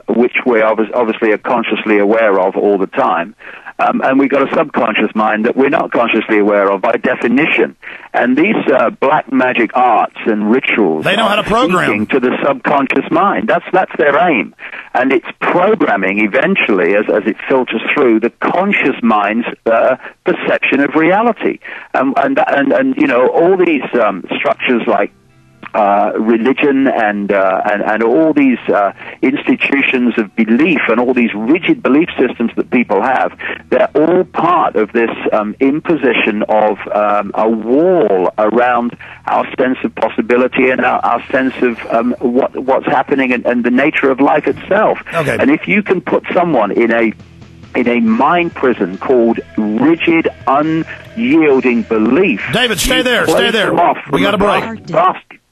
which we obviously are consciously aware of all the time. And we've got a subconscious mind that we're not consciously aware of by definition. And these black magic arts and rituals, they know how to program to the subconscious mind. That's their aim. And it's programming eventually, as it filters through the conscious mind's perception of reality. And you know, all these structures like religion and all these institutions of belief and all these rigid belief systems that people have, they're all part of this imposition of a wall around our sense of possibility and our sense of what's happening and the nature of life itself. Okay. And if you can put someone in a mind prison called rigid, unyielding belief. David, stay there. We got a break.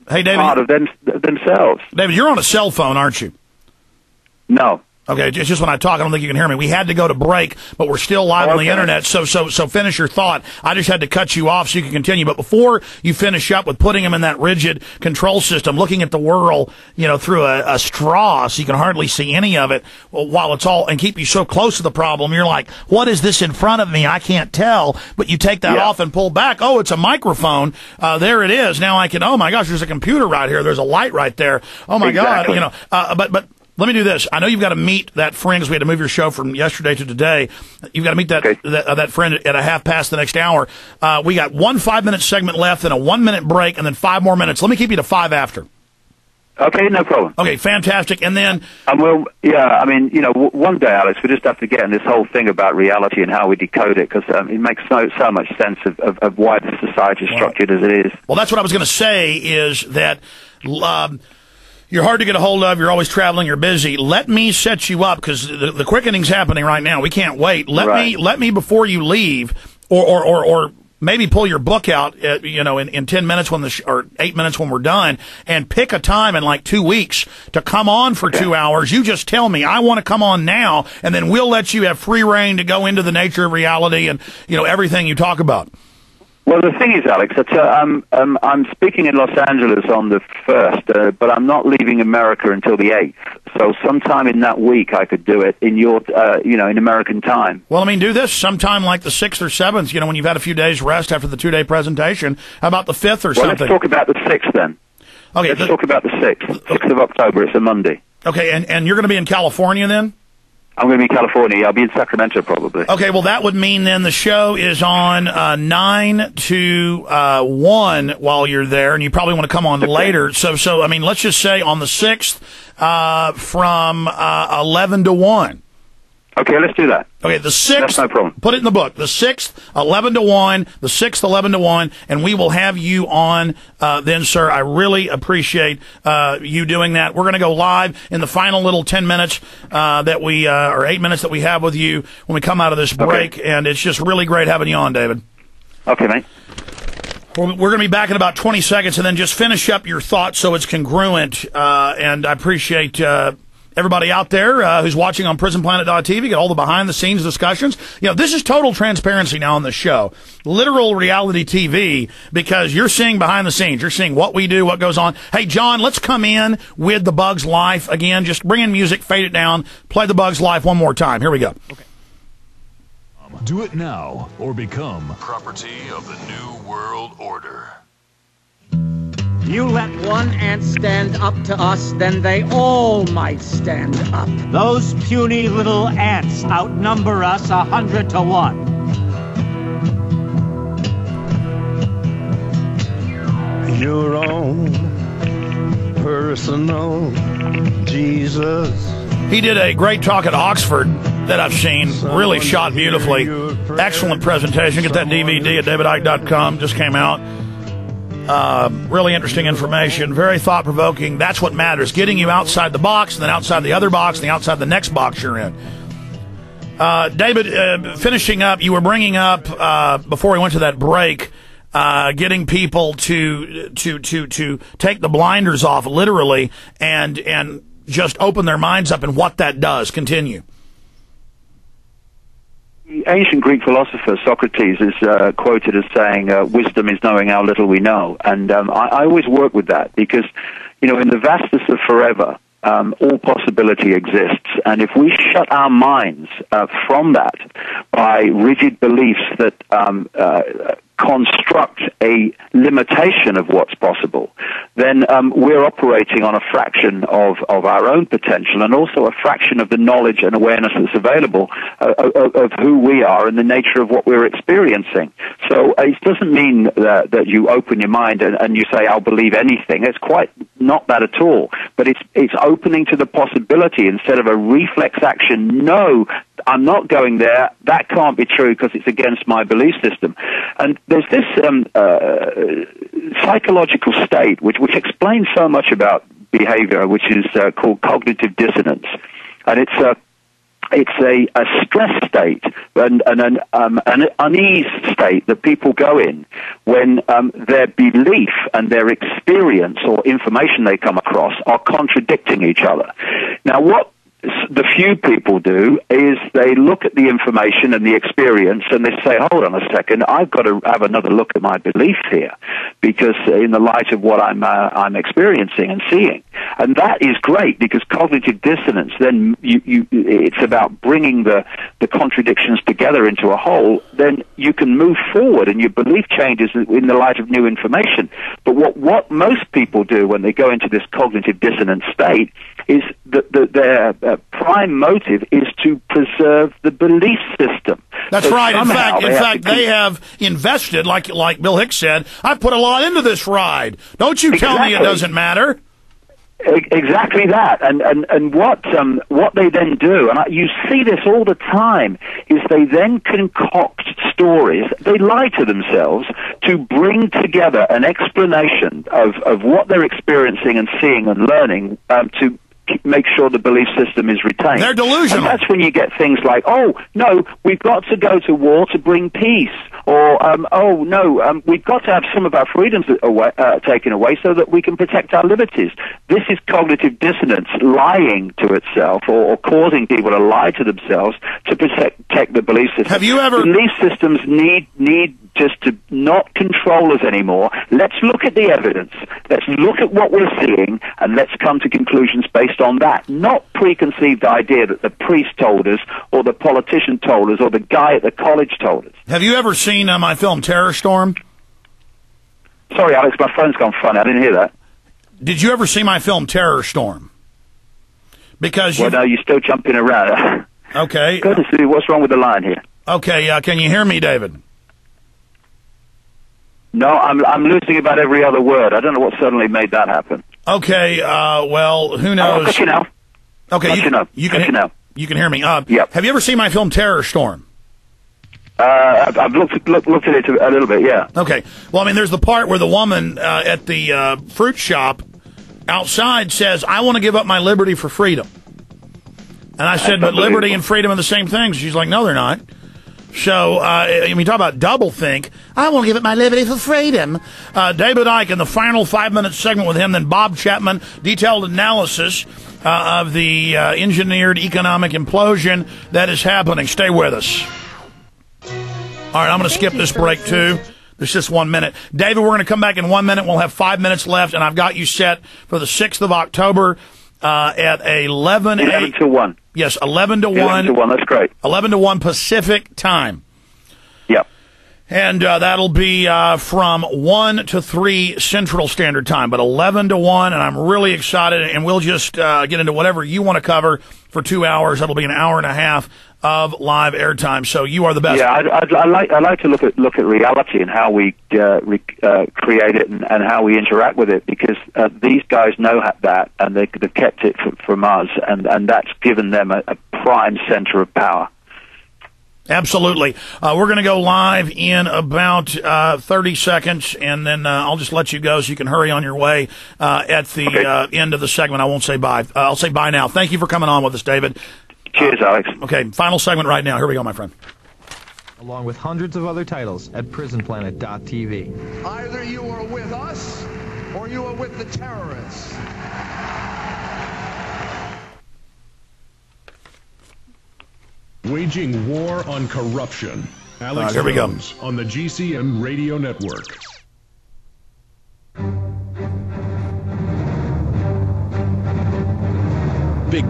Hey, David. Part of themselves. David, you're on a cell phone, aren't you? No. Okay, it's just when I talk, I don't think you can hear me. We had to go to break, but we're still live on the internet, so finish your thought. I just had to cut you off so you can continue. But before you finish up with putting them in that rigid control system, looking at the world, you know, through a straw so you can hardly see any of it, while it's all, and keep you so close to the problem, you're like, what is this in front of me? I can't tell. But you take that off and pull back. Oh, it's a microphone. There it is. Now I can, oh my gosh, there's a computer right here. There's a light right there. Oh my God. You know, but let me do this. I know you've got to meet that friend because we had to move your show from yesterday to today. You've got to meet that friend at 1/2 the next hour. We got 1 5-minute segment left and a 1-minute break and then 5 more minutes. Let me keep you to 5 after. Okay, no problem. Okay, fantastic. And then... I mean, you know, one day, Alex, we just have to get in this whole thing about reality and how we decode it, because it makes so much sense of why the society is structured as it is. Well, that's what I was going to say, is that... you're hard to get a hold of. You're always traveling. You're busy. Let me set you up, because the quickening's happening right now. We can't wait. Let me before you leave, or maybe pull your book out, you know, in 10 minutes or 8 minutes when we're done, and pick a time in like 2 weeks to come on for 2 hours. You just tell me, I want to come on now, and then we'll let you have free reign to go into the nature of reality and, you know, everything you talk about. Well, the thing is, Alex, that I'm speaking in Los Angeles on the 1st, but I'm not leaving America until the 8th. So sometime in that week I could do it in your, you know, in American time. Well, I mean, do this sometime like the 6th or 7th, you know, when you've had a few days rest after the 2-day presentation. How about the 5th or something? Let's talk about the 6th then. Okay. Let's talk about the 6th. 6th of October. It's a Monday. Okay, and you're going to be in California then? I'm going to be in California. I'll be in Sacramento probably. Okay, well, that would mean then the show is on 9 to 1 while you're there, and you probably want to come on later. So I mean, let's just say on the 6th from 11 to 1. Okay, let's do that. Okay, the 6th. That's no problem. Put it in the book. The 6th, 11 to 1. The 6th, 11 to 1. And we will have you on then, sir. I really appreciate you doing that. We're going to go live in the final little 10 minutes that we, or 8 minutes that we have with you when we come out of this break. Okay. And it's just really great having you on, David. Okay, mate. We're going to be back in about 20 seconds, and then just finish up your thoughts so it's congruent. And I appreciate everybody out there who's watching on PrisonPlanet.tv, get all the behind-the-scenes discussions. You know, this is total transparency now on the show. Literal reality TV, because you're seeing behind the scenes. You're seeing what we do, what goes on. Hey, John, let's come in with The Bug's Life again. Just bring in music, fade it down, play The Bug's Life one more time. Here we go. Okay. Do it now or become property of the New World Order. You let one ant stand up to us, then they all might stand up. Those puny little ants outnumber us 100 to 1. Your own personal Jesus. He did a great talk at Oxford that I've seen. Really shot beautifully. Excellent presentation. Get that DVD at davidicke.com. Just came out. Really interesting information, very thought-provoking. That's what matters, getting you outside the box, and then outside the other box, and then outside the next box you're in. David, finishing up, you were bringing up, before we went to that break, getting people to take the blinders off, literally, and just open their minds up and what that does. Continue. The ancient Greek philosopher Socrates is quoted as saying, wisdom is knowing how little we know. And I always work with that because, you know, in the vastness of forever, all possibility exists. And if we shut our minds from that by rigid beliefs that construct a limitation of what's possible, then we're operating on a fraction of our own potential, and also a fraction of the knowledge and awareness that's available of who we are and the nature of what we're experiencing. So it doesn't mean that you open your mind and you say, I'll believe anything. It's quite not that at all. But it's opening to the possibility instead of a reflex action. No, I'm not going there. That can't be true because it's against my belief system. And there's this psychological state which explains so much about behavior, which is called cognitive dissonance, and it's a stress state and an unease state that people go in when their belief and their experience or information they come across are contradicting each other. Now, what the few people do is they look at the information and the experience and they say, hold on a second, I've got to have another look at my belief here, because in the light of what I'm experiencing and seeing. And that is great, because cognitive dissonance, then it's about bringing the contradictions together into a whole. Then you can move forward and your belief changes in the light of new information. But what most people do when they go into this cognitive dissonance state is that their prime motive is to preserve the belief system. That's so right. In fact, they have invested, like Bill Hicks said, I've put a lot into this ride. Don't you tell me it doesn't matter. Exactly that, and what they then do, and you see this all the time, is they then concoct stories. They lie to themselves to bring together an explanation of what they're experiencing and seeing and learning to make sure the belief system is retained. They're delusional. And that's when you get things like, oh, no, we've got to go to war to bring peace. Or, oh, no, we've got to have some of our freedoms taken away so that we can protect our liberties. This is cognitive dissonance, lying to itself or causing people to lie to themselves to protect the belief system. Have you ever... Belief systems need just to not control us anymore. Let's look at the evidence. Let's look at what we're seeing, and let's come to conclusions based on that. Not preconceived idea that the priest told us, or the politician told us, or the guy at the college told us. Have you ever seen my film Terror Storm? Sorry, Alex, my phone's gone funny. I didn't hear that. Did you ever see my film Terror Storm? Because well, no, you're still jumping around. Okay. Goodness, what's wrong with the line here? Okay, can you hear me, David? No, I'm losing about every other word. I don't know what suddenly made that happen. Okay, well, who knows? I'll cut you now. Okay, you can hear me. Yep. Have you ever seen my film Terror Storm? I've looked at it a little bit, yeah. Okay. Well, I mean, there's the part where the woman at the fruit shop outside says, I want to give up my liberty for freedom. And I said, but liberty and freedom are the same thing. She's like, no, they're not. So, I mean, talk about doublethink. I want to give it my liberty for freedom. David Icke in the final 5-minute segment with him, then Bob Chapman, detailed analysis of the engineered economic implosion that is happening. Stay with us. All right, I'm going to skip this break, too. There's just 1 minute. David, we're going to come back in 1 minute. We'll have 5 minutes left, and I've got you set for the 6th of October at 11 to 1. Yes, 11 to 1. 11 to 1, that's great. 11 to 1 Pacific time. Yep. And that'll be from 1 to 3 Central Standard Time, but 11 to 1, and I'm really excited, and we'll just get into whatever you want to cover for 2 hours. That'll be an hour and a half of live airtime, so you are the best. Yeah, I like to look at reality and how we create it and how we interact with it, because these guys know that, and they've kept it from us, and that's given them a prime center of power. Absolutely. We're going to go live in about 30 seconds, and then I'll just let you go so you can hurry on your way at the end of the segment. I won't say bye. I'll say bye now. Thank you for coming on with us, David. Cheers, Alex. Okay, final segment right now. Here we go, my friend. Along with hundreds of other titles at prisonplanet.tv. Either you are with us or you are with the terrorists. Waging war on corruption. Alex here we go. Jones on the GCN Radio Network.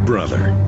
brother.